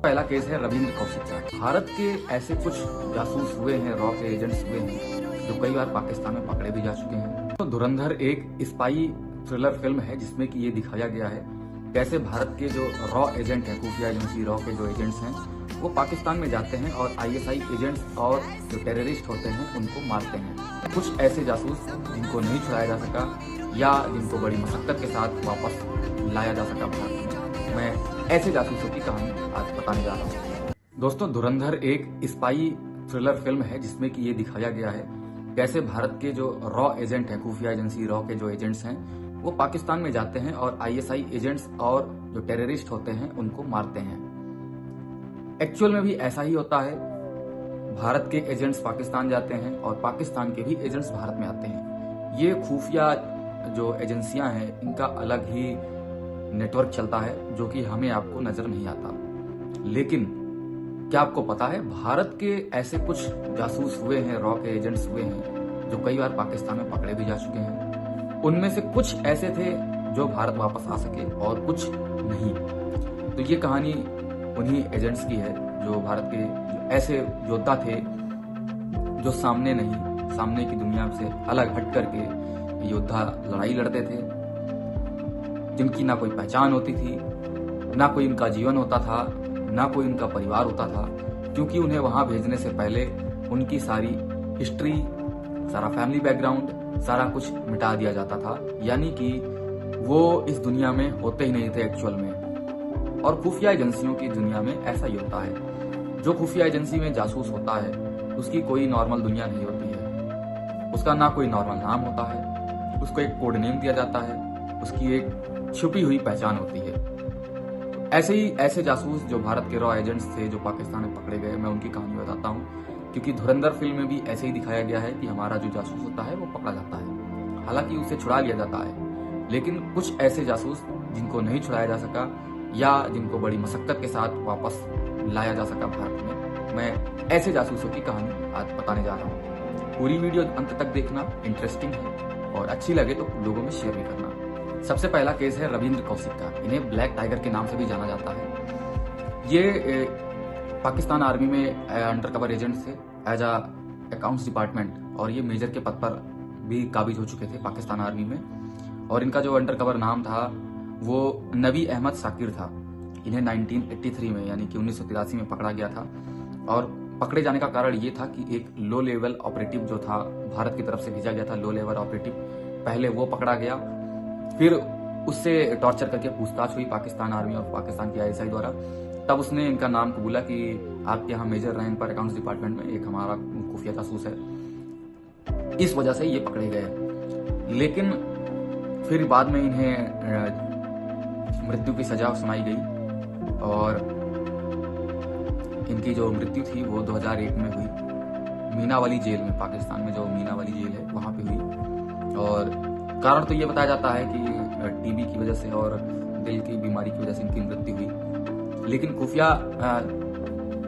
पहला केस है रविंद्र कौशिक का। भारत के ऐसे कुछ जासूस हुए हैं, रॉ के एजेंट्स हुए हैं जो कई बार पाकिस्तान में पकड़े भी जा चुके हैं। तो धुरंधर एक स्पाई थ्रिलर फिल्म है जिसमें कि ये दिखाया गया है कैसे भारत के जो रॉ एजेंट हैं, खुफिया एजेंसी रॉ के जो एजेंट्स हैं, वो पाकिस्तान में जाते हैं और आईएसआई एजेंट्स और जो टेररिस्ट होते हैं उनको मारते हैं। कुछ ऐसे जासूस जिनको नहीं छुड़ाया जा सका या जिनको बड़ी मशक्कत के साथ वापस लाया जा सका भारत में, मैं ऐसे जासूसों की कहानी आज बताने जा रहा हूँ। दोस्तों, धुरंधर एक स्पाई थ्रिलर फिल्म है जिसमें कि ये दिखाया गया है कैसे भारत के जो रॉ एजेंट हैं, खुफिया एजेंसी रॉ के जो एजेंट्स हैं, वो पाकिस्तान में जाते हैं और आईएसआई एजेंट्स और जो टेररिस्ट होते हैं उनको मारते हैं। एक्चुअल में भी ऐसा ही होता है। भारत के एजेंट्स पाकिस्तान जाते हैं और पाकिस्तान के भी एजेंट्स भारत में आते हैं। ये खुफिया जो एजेंसियां हैं, इनका अलग ही नेटवर्क चलता है जो कि हमें आपको नजर नहीं आता। लेकिन क्या आपको पता है, भारत के ऐसे कुछ जासूस हुए हैं, रॉ के एजेंट्स हुए हैं जो कई बार पाकिस्तान में पकड़े भी जा चुके हैं। उनमें से कुछ ऐसे थे जो भारत वापस आ सके और कुछ नहीं। तो ये कहानी उन्हीं एजेंट्स की है जो भारत के जो ऐसे योद्धा थे जो सामने की दुनिया से अलग हट करके योद्धा लड़ाई लड़ते थे, जिनकी ना कोई पहचान होती थी, ना कोई इनका जीवन होता था, ना कोई इनका परिवार होता था, क्योंकि उन्हें वहां भेजने से पहले उनकी सारी हिस्ट्री, सारा फैमिली बैकग्राउंड, सारा कुछ मिटा दिया जाता था। यानी कि वो इस दुनिया में होते ही नहीं थे एक्चुअल में। और खुफिया एजेंसियों की दुनिया में ऐसा ही होता है। जो खुफिया एजेंसी में जासूस होता है उसकी कोई नॉर्मल दुनिया नहीं होती है। उसका ना कोई नॉर्मल नाम होता है, उसको एक कोड नेम दिया जाता है, उसकी एक छुपी हुई पहचान होती है। ऐसे ही ऐसे जासूस जो भारत के रॉ एजेंट्स थे जो पाकिस्तान में पकड़े गए, मैं उनकी कहानी बताता हूँ। क्योंकि धुरंधर फिल्म में भी ऐसे ही दिखाया गया है कि हमारा जो जासूस होता है वो पकड़ा जाता है, हालांकि उसे छुड़ा लिया जाता है। लेकिन कुछ ऐसे जासूस जिनको नहीं छुड़ाया जा सका या जिनको बड़ी मशक्कत के साथ वापस लाया जा सका भारत में, मैं ऐसे जासूसों की कहानी आज बताने जा रहा हूँ। पूरी वीडियो अंत तक देखना, इंटरेस्टिंग है और अच्छी लगे तो लोगों में शेयर भी करना। सबसे पहला केस है रविंद्र कौशिक का। इन्हें ब्लैक टाइगर के नाम से भी जाना जाता है। ये पाकिस्तान आर्मी में अंडर कवर एजेंट थे एज अकाउंट्स डिपार्टमेंट, और ये मेजर के पद पर भी काबिज हो चुके थे पाकिस्तान आर्मी में। और इनका जो अंडर कवर नाम था वो नबी अहमद साकिर था। इन्हें 1983 में यानी कि 1983 में पकड़ा गया था। और पकड़े जाने का कारण ये था कि एक लो लेवल ऑपरेटिव जो था भारत की तरफ से भेजा गया था, लो लेवल ऑपरेटिव, पहले वो पकड़ा गया, फिर उससे टॉर्चर करके पूछताछ हुई पाकिस्तान आर्मी और पाकिस्तान की आईएसआई द्वारा। तब उसने इनका नाम कबूला कि आपके यहाँ मेजर रैंक पर अकाउंट्स डिपार्टमेंट में एक हमारा खुफिया जासूस है। इस वजह से ये पकड़े गए। लेकिन फिर बाद में इन्हें मृत्यु की सजा सुनाई गई और इनकी जो मृत्यु थी वो 2001 में हुई, मीना वाली जेल में। पाकिस्तान में जो मीना वाली जेल है वहां पे हुई। और कारण तो ये बताया जाता है कि टीबी की वजह से और दिल की बीमारी की वजह से इनकी मृत्यु हुई। लेकिन खुफिया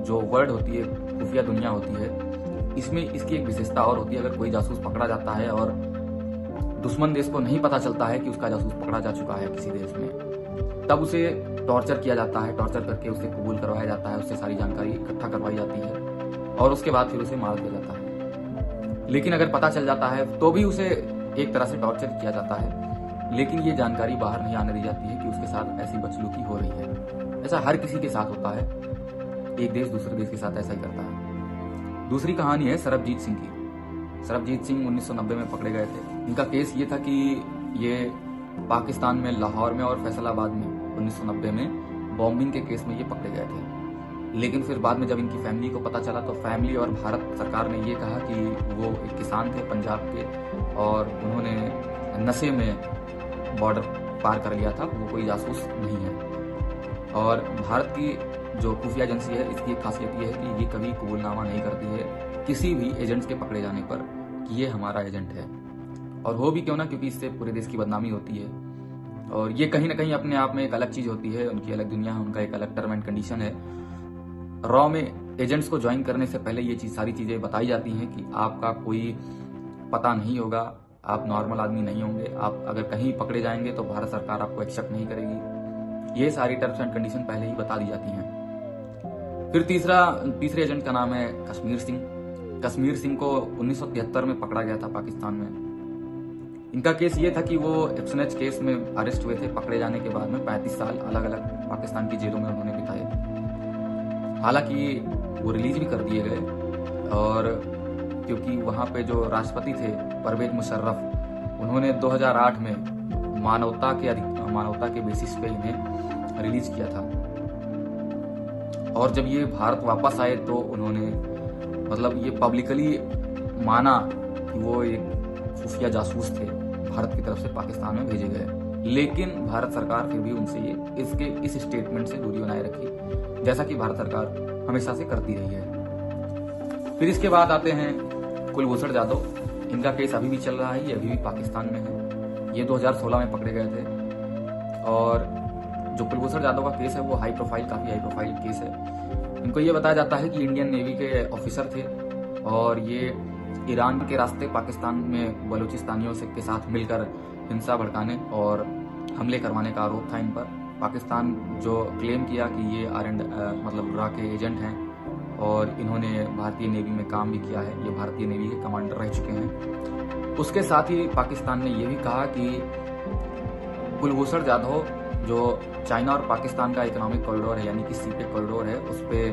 जो वर्ल्ड होती है, खुफिया दुनिया होती है, इसमें इसकी एक विशेषता और होती है। अगर कोई जासूस पकड़ा जाता है और दुश्मन देश को नहीं पता चलता है कि उसका जासूस पकड़ा जा चुका है किसी देश में, तब उसे टॉर्चर किया जाता है। टॉर्चर करके उसे कबूल करवाया जाता है, उससे सारी जानकारी इकट्ठा करवाई जाती है और उसके बाद फिर उसे मार दिया जाता है। लेकिन अगर पता चल जाता है तो भी उसे एक तरह से टॉर्चर किया जाता है, लेकिन ये जानकारी बाहर नहीं आने दी जाती है कि उसके साथ ऐसी बदसलूकी हो रही है। ऐसा हर किसी के साथ होता है, एक देश दूसरे देश के साथ ऐसा ही करता है। दूसरी कहानी है सरबजीत सिंह की। सरबजीत सिंह 1990 में पकड़े गए थे। इनका केस ये था कि ये पाकिस्तान में लाहौर में और फैसलाबाद में 1990 में बॉम्बिंग के केस में ये पकड़े गए थे। लेकिन फिर बाद में जब इनकी फैमिली को पता चला तो फैमिली और भारत सरकार ने ये कहा कि वो एक किसान थे पंजाब के और उन्होंने नशे में बॉर्डर पार कर लिया था, वो कोई जासूस नहीं है। और भारत की जो खुफिया एजेंसी है, इसकी एक खासियत ये है कि ये कभी कबूलनामा नहीं करती है किसी भी एजेंट्स के पकड़े जाने पर कि ये हमारा एजेंट है। और हो भी क्यों ना, क्योंकि इससे पूरे देश की बदनामी होती है। और ये कहीं ना कहीं अपने आप में एक अलग चीज होती है, उनकी अलग दुनिया है, उनका एक अलग टर्म एंड कंडीशन है। रॉ में एजेंट्स को ज्वाइन करने से पहले ये सारी चीजें बताई जाती हैं कि आपका कोई पता नहीं होगा, आप नॉर्मल आदमी नहीं होंगे, आप अगर कहीं पकड़े जाएंगे तो भारत सरकार आपको एक्सेप्ट नहीं करेगी। ये सारी टर्म्स एंड कंडीशन पहले ही बता दी जाती हैं। फिर तीसरे एजेंट का नाम है कश्मीर सिंह। कश्मीर सिंह को 1973 में पकड़ा गया था पाकिस्तान में। इनका केस ये था कि वो एक्सनेच केस में अरेस्ट हुए थे। पकड़े जाने के बाद में 35 साल अलग अलग पाकिस्तान की जेलों में उन्होंने बिताए। हालांकि वो रिलीज भी कर दिए गए, और क्योंकि वहां पे जो राष्ट्रपति थे परवेज मुशर्रफ, उन्होंने 2008 में मानवता के बेसिस पे इन्हें रिलीज किया था। और जब ये भारत वापस आए तो उन्होंने मतलब ये पब्लिकली माना कि वो एक खुफिया जासूस थे, भारत की तरफ से पाकिस्तान में भेजे गए। लेकिन भारत सरकार फिर भी उनसे इस स्टेटमेंट से दूरी बनाए रखी, जैसा कि भारत सरकार हमेशा से करती रही है। फिर इसके बाद आते हैं कुलभूषण जाधव। इनका केस अभी भी चल रहा है, ये अभी भी पाकिस्तान में है। ये 2016 में पकड़े गए थे, और जो कुलभूषण जाधव का केस है वो काफी हाई प्रोफाइल केस है। इनको ये बताया जाता है कि इंडियन नेवी के ऑफिसर थे, और ये ईरान के रास्ते पाकिस्तान में बलूचिस्तानियों के साथ मिलकर हिंसा भड़काने और हमले करवाने का आरोप था इन पर। पाकिस्तान जो क्लेम किया कि ये मतलब रा के एजेंट हैं, और इन्होंने भारतीय नेवी में काम भी किया है, ये भारतीय नेवी के कमांडर रह चुके हैं। उसके साथ ही पाकिस्तान ने यह भी कहा कि कुलभूषण जाधव जो चाइना और पाकिस्तान का इकोनॉमिक कॉरिडोर है, यानी कि सीपेक कॉरिडोर है, उस पे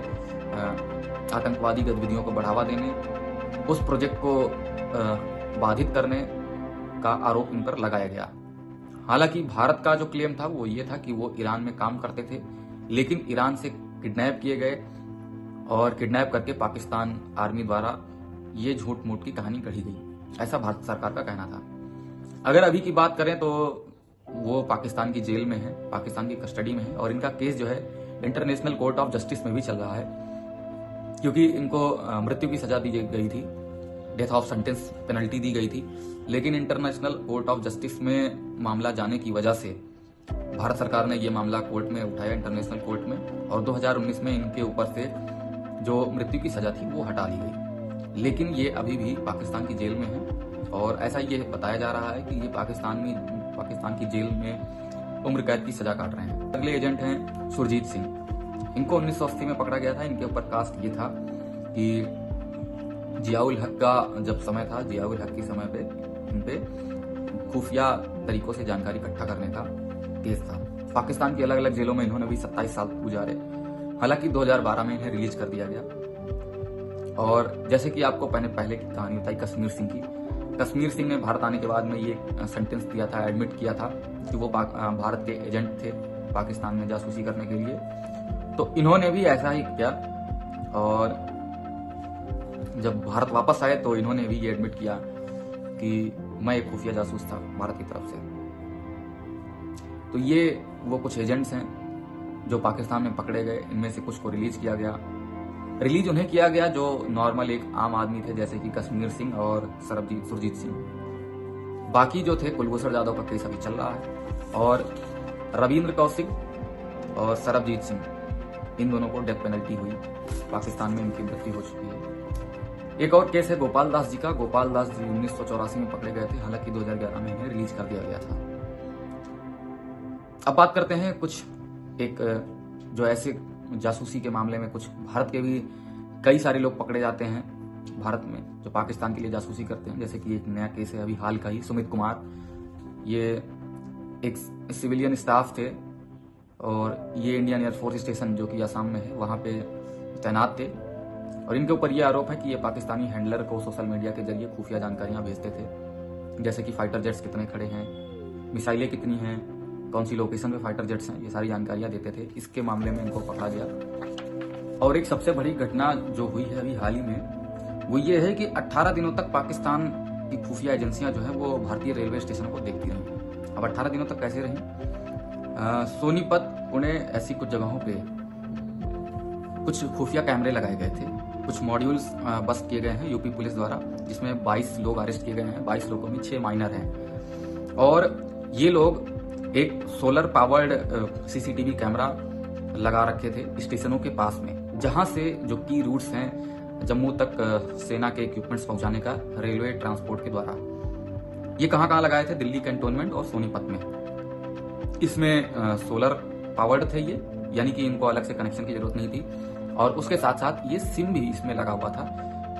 आतंकवादी गतिविधियों को बढ़ावा देने, उस प्रोजेक्ट को बाधित करने का आरोप इन पर लगाया गया। हालांकि भारत का जो क्लेम था वो ये था कि वो ईरान में काम करते थे, लेकिन ईरान से किडनैप किए गए, और किडनैप करके पाकिस्तान आर्मी द्वारा ये झूठ मूठ की कहानी गढ़ी गई, ऐसा भारत सरकार का कहना था। अगर अभी की बात करें तो वो पाकिस्तान की जेल में है, पाकिस्तान की कस्टडी में है, और इनका केस जो है इंटरनेशनल कोर्ट ऑफ जस्टिस में भी चल रहा है, क्योंकि इनको मृत्यु की सजा दी गई थी, डेथ ऑफ सेंटेंस पेनल्टी दी गई थी। लेकिन इंटरनेशनल कोर्ट ऑफ जस्टिस में मामला जाने की वजह से भारत सरकार ने ये मामला कोर्ट में उठाया, इंटरनेशनल कोर्ट में, और 2019 में इनके ऊपर से जो मृत्यु की सजा थी वो हटा ली गई। लेकिन ये अभी भी पाकिस्तान की जेल में है, और ऐसा ये बताया जा रहा है कि ये पाकिस्तान की जेल में उम्र कैद की सजा काट रहे हैं। अगले एजेंट हैं सुरजीत सिंह। इनको 1980 में पकड़ा गया था। इनके ऊपर कास्ट ये था कि जियाउल हक का जब समय था, जियाउल हक के समय पे इन पे खुफिया तरीकों से जानकारी इकट्ठा करने का केस था। पाकिस्तान की अलग अलग जेलों में इन्होंने भी 27 साल गुजारे। हालांकि 2012 में इन्हें रिलीज कर दिया गया। और जैसे कि आपको पहले की कहानी बताई कश्मीर सिंह की, कश्मीर सिंह ने भारत आने के बाद में ये सेंटेंस दिया था, एडमिट किया था कि वो भारत के एजेंट थे पाकिस्तान में जासूसी करने के लिए। तो इन्होंने भी ऐसा ही किया, और जब भारत वापस आए तो इन्होंने भी ये एडमिट किया कि मैं एक खुफिया जासूस था भारत की तरफ से। तो ये वो कुछ एजेंट्स हैं जो पाकिस्तान में पकड़े गए। इनमें से कुछ को रिलीज उन्हें किया गया जो नॉर्मल एक आम आदमी थे, जैसे कि कश्मीर सिंह और सुरजीत सिंह। बाकी जो थे, कुलभूषण जाधव का केस अभी चल रहा है, और रविंद्र कौशिक और सरबजीत सिंह, इन दोनों को डेथ पेनल्टी हुई, पाकिस्तान में इनकी मृत्यु हो चुकी है। एक और केस है गोपाल दास जी का। गोपाल दास जी 1984 में पकड़े गए थे, हालांकि 2011 में इन्हें रिलीज कर दिया गया था। अब बात करते हैं कुछ जो ऐसे जासूसी के मामले में कुछ भारत के भी कई सारे लोग पकड़े जाते हैं भारत में, जो पाकिस्तान के लिए जासूसी करते हैं। जैसे कि एक नया केस है अभी हाल का ही, सुमित कुमार। ये एक सिविलियन स्टाफ थे, और ये इंडियन एयरफोर्स स्टेशन जो कि असम में है वहां पे तैनात थे, और इनके ऊपर यह आरोप है कि ये पाकिस्तानी हैंडलर को सोशल मीडिया के जरिए खुफिया जानकारियां भेजते थे, जैसे कि फाइटर जेट्स कितने खड़े हैं, मिसाइलें कितनी हैं, कौन सी लोकेशन पे फाइटर जेट्स हैं, ये सारी जानकारियां देते थे। इसके मामले में इनको पकड़ा गया। और एक सबसे बड़ी घटना जो हुई है अभी हाल ही में, वो ये है कि 18 दिनों तक पाकिस्तान की खुफिया एजेंसियां जो है वो भारतीय रेलवे स्टेशनों को देखती रही। अब 18 दिनों तक कैसे रही? सोनीपत, पुणे, ऐसी कुछ जगहों पे कुछ खुफिया कैमरे लगाए गए थे। कुछ मॉड्यूल्स बस्ट किए गए हैं यूपी पुलिस द्वारा, जिसमें 22 लोग अरेस्ट किए गए हैं। 22 लोगों में 6 माइनर हैं, और ये लोग एक सोलर पावर्ड सीसीटीवी कैमरा लगा रखे थे स्टेशनों के पास में, जहां से जो की रूट्स हैं जम्मू तक सेना के इक्विपमेंट्स पहुंचाने का रेलवे ट्रांसपोर्ट के द्वारा। ये कहां लगाए थे? दिल्ली कैंटोनमेंट और सोनीपत में। इसमें सोलर पावर्ड थे ये, यानी कि इनको अलग से कनेक्शन की जरूरत नहीं थी, और उसके साथ साथ ये सिम भी इसमें लगा हुआ था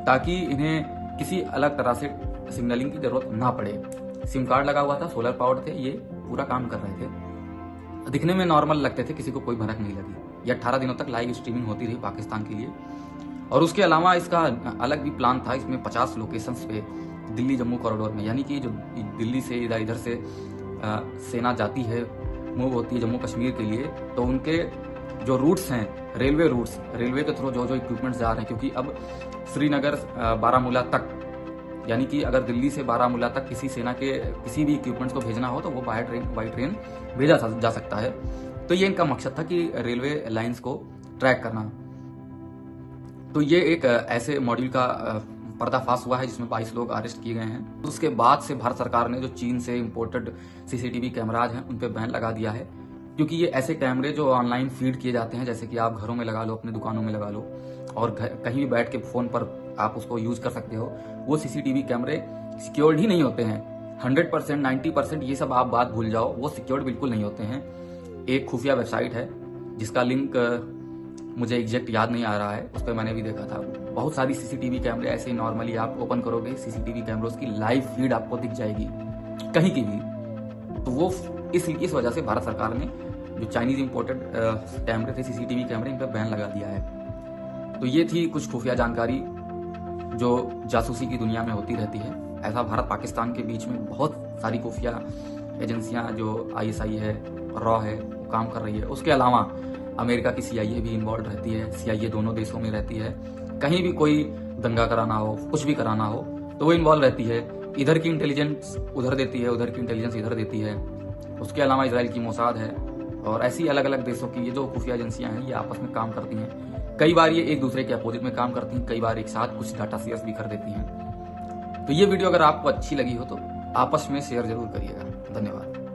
ताकि इन्हें किसी अलग तरह से सिग्नलिंग की जरूरत ना पड़े। सिम कार्ड लगा हुआ था, सोलर पावर्ड थे, ये पूरा काम कर रहे थे, दिखने में नॉर्मल लगते थे, किसी को कोई भनक नहीं लगी। ये 18 दिनों तक लाइव स्ट्रीमिंग होती रही पाकिस्तान के लिए। और उसके अलावा इसका अलग भी प्लान था, इसमें 50 लोकेशंस पे दिल्ली जम्मू कॉरिडोर में, यानी कि जो दिल्ली से इधर से सेना जाती है, मूव होती है जम्मू कश्मीर के लिए, तो उनके जो रूट्स हैं, रेलवे रूट्स, रेलवे के थ्रू जो इक्विपमेंट्स जा रहे हैं, क्योंकि अब श्रीनगर बारामूला तक, यानी कि अगर दिल्ली से बारामूला तक किसी सेना के किसी भी इक्विपमेंट्स को भेजना हो तो वो बाय ट्रेन भेजा जा सकता है। तो ये इनका मकसद था कि रेलवे लाइंस को ट्रैक करना। तो ये एक ऐसे मॉड्यूल का पर्दाफाश हुआ है जिसमें 22 लोग अरेस्ट किए गए हैं। उसके बाद से भारत सरकार ने जो चीन से इंपोर्टेड सीसीटीवी कैमराज हैं उन पे बैन लगा दिया है, क्योंकि ये ऐसे कैमरे जो ऑनलाइन फीड किए जाते हैं, जैसे कि आप घरों में लगा लो, अपनी दुकानों में लगा लो और कहीं भी बैठ के फोन पर आप उसको यूज कर सकते हो, वो सीसीटीवी कैमरे सिक्योर्ड ही नहीं होते हैं। 100%, 90% ये सब आप बात भूल जाओ, वो सिक्योर्ड बिल्कुल नहीं होते हैं। एक खुफिया वेबसाइट है जिसका लिंक मुझे एग्जैक्ट याद नहीं आ रहा है, उस पर मैंने भी देखा था। बहुत सारी सीसीटीवी कैमरे ऐसे ही नॉर्मली आप ओपन करोगे, सीसीटीवी कैमरों की लाइव फीड आपको दिख जाएगी कहीं की भी। तो वो इस वजह से भारत सरकार ने जो चाइनीज इंपोर्टेड कैमरे थे, सीसीटीवी कैमरे, इन पर बैन लगा दिया है। तो ये थी कुछ खुफिया जानकारी जो जासूसी की दुनिया में होती रहती है। ऐसा भारत पाकिस्तान के बीच में बहुत सारी खुफिया एजेंसियां, जो ISI है, रॉ है, वो काम कर रही है। उसके अलावा अमेरिका की CIA भी इन्वॉल्व रहती है, CIA दोनों देशों में रहती है। कहीं भी कोई दंगा कराना हो, कुछ भी कराना हो तो वो इन्वॉल्व रहती है। इधर की इंटेलिजेंस उधर देती है, उधर की इंटेलिजेंस इधर देती है। उसके अलावा इसराइल की मोसाद है और ऐसी अलग अलग देशों की ये जो खुफिया एजेंसियां हैं ये आपस में काम करती हैं। कई बार ये एक दूसरे के अपोजिट में काम करती हैं, कई बार एक साथ कुछ डाटा शेयर भी कर देती हैं। तो ये वीडियो अगर आपको अच्छी लगी हो तो आपस में शेयर जरूर करिएगा। धन्यवाद।